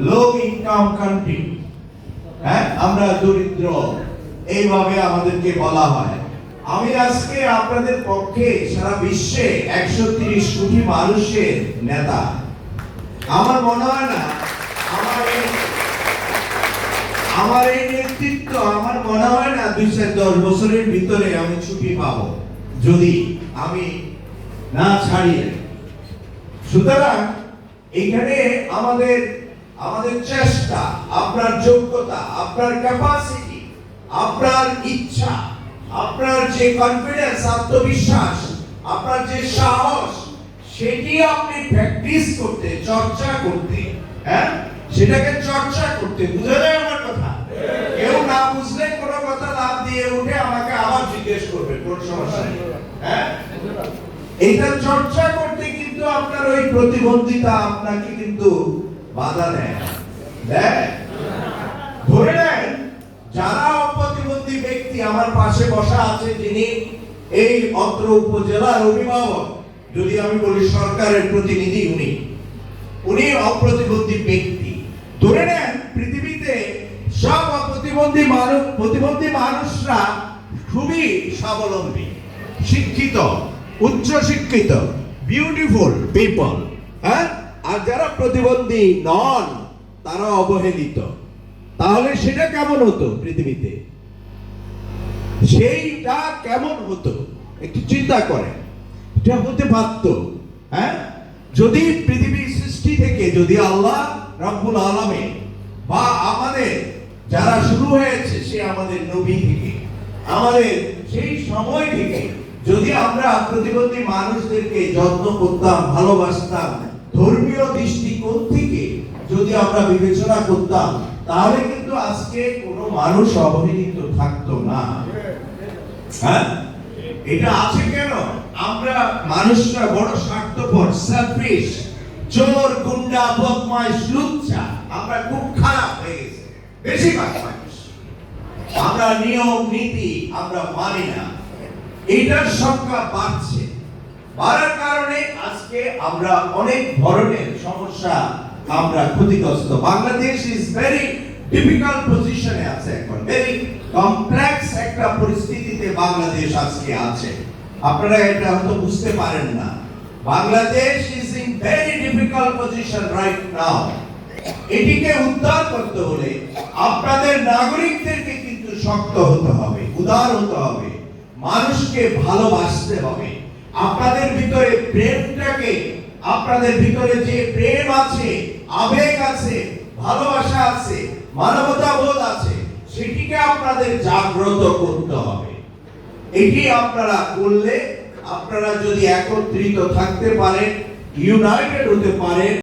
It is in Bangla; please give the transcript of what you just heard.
লো ইনকাম কান্ট্রি, হ্যাঁ আমরা দরিদ্র, এইভাবে আমাদেরকে বলা হয়। আমি আজকে আপনাদের পক্ষে সারা বিশ্বে 130 কোটি মানুষের নেতা। আমার মনে হয় না আমার এই নেতৃত্ব, আমার মনে হয় না 2-10 বছরের ভিতরে আমি ছুটি পাবো যদি আমি না ছাড়িয়ে। সুতরাং এখানে আমাদের চেষ্টা, আপনার যোগ্যতা, আপনার ক্যাপাসিটি, আপনার ইচ্ছা, আপনার যে কনফিডেন্স, আত্মবিশ্বাস, আপনার যে সাহস, সেটি আপনি প্র্যাকটিস করতে, চর্চা করতে, হ্যাঁ সেটাকে চর্চা করতে। বুঝা যায় আমার কথা? কেউ না বুঝলে কোনো কথা লাভ দিয়ে উঠে আমাকে আবার জিজ্ঞেস করবে, কোন সমস্যা নেই, হ্যাঁ এটা চর্চা করতে। কিন্তু আপনার ওই প্রতিবন্ধিতা আপনাকে কিন্তু বাধা দেয়। ধরে নেন যারা অপ্রতিবন্ধী ব্যক্তি, আমার পাশে বসা আছে যিনি এই অত্র উপজেলার অভিভাবক, যদি আমি বলি সরকারের প্রতিনিধি, উনি অপ্রতিবন্ধী ব্যক্তি। ধরে নেন পৃথিবীতে সব প্রতিবন্ধী মানুষরা খুবই স্বাবলম্বী, শিক্ষিত, উচ্চ শিক্ষিত, বিউটিফুল পিপল, হ্যাঁ আর যারা প্রতিবন্ধী নন তারা অবহেলিত। তাহলে সেটা কেমন হতো পৃথিবীতে? সেইটা কেমন হতো একটু চিন্তা করেন। এটা হতে পারত, হ্যাঁ যদি পৃথিবীর সৃষ্টি থেকে, যদি আল্লাহ রাব্বুল আলামিন বা আমাদের যারা শুরু হয়েছে সে আমাদের নবী থেকে, আমাদের সেই সময় থেকে যদি আমরা প্রতিবন্ধী মানুষদেরকে যত্ন করতাম, ভালোবাসতাম, ধর্মীয় দৃষ্টিকোণ থেকে যদি আমরা বিবেচনা করতাম, তাহলে কিন্তু আজকে কোনো মানুষ অবহেলিত থাকতো না। হ্যাঁ এটা আছে কেন? আমরা মানুষরা বড় স্বার্থপর, সেলফিশ, চোর, গুন্ডা, বদমাইশ, লুচ্চা, আমরা খুব খারাপ হয়ে গেছে বেশিরভাগ মানুষ। আমরা নিয়ম নীতি আমরা মানি না, এটার সংখ্যা বাড়ছে। বাড়ার কারণে আজকে আমরা অনেক ধরনের সমস্যা, আমরা ক্ষতিগ্রস্ত। বাংলাদেশ ইজ ভেরি ডিফিকাল্ট পজিশনে আছে, এখন ভেরি কমপ্লেক্স একটা পরিস্থিতিতে বাংলাদেশ আজকে আছে। আপনারা এটা হয়তো বুঝতে পারেন না। Bangladesh is in very difficult position right now. এটিকে উদ্ধার করতে হলে আপনাদের নাগরিকদেরকে কিন্তু শক্ত হতে হবে, উদার হতে হবে, মানুষকে ভালোবাসতে হবে। আপনাদের ভিতরে প্রেমটাকে, আপনাদের ভিতরে যে প্রেম আছে, আবেগ আছে, ভালোবাসা আছে, মানবতা বোধ আছে, সেটিকে আপনাদের জাগ্রত করতে হবে। এটি আপনারা করলে, আপনারা যদি একত্রিত থাকতে পারেন, ইউনাইটেড হতে পারেন,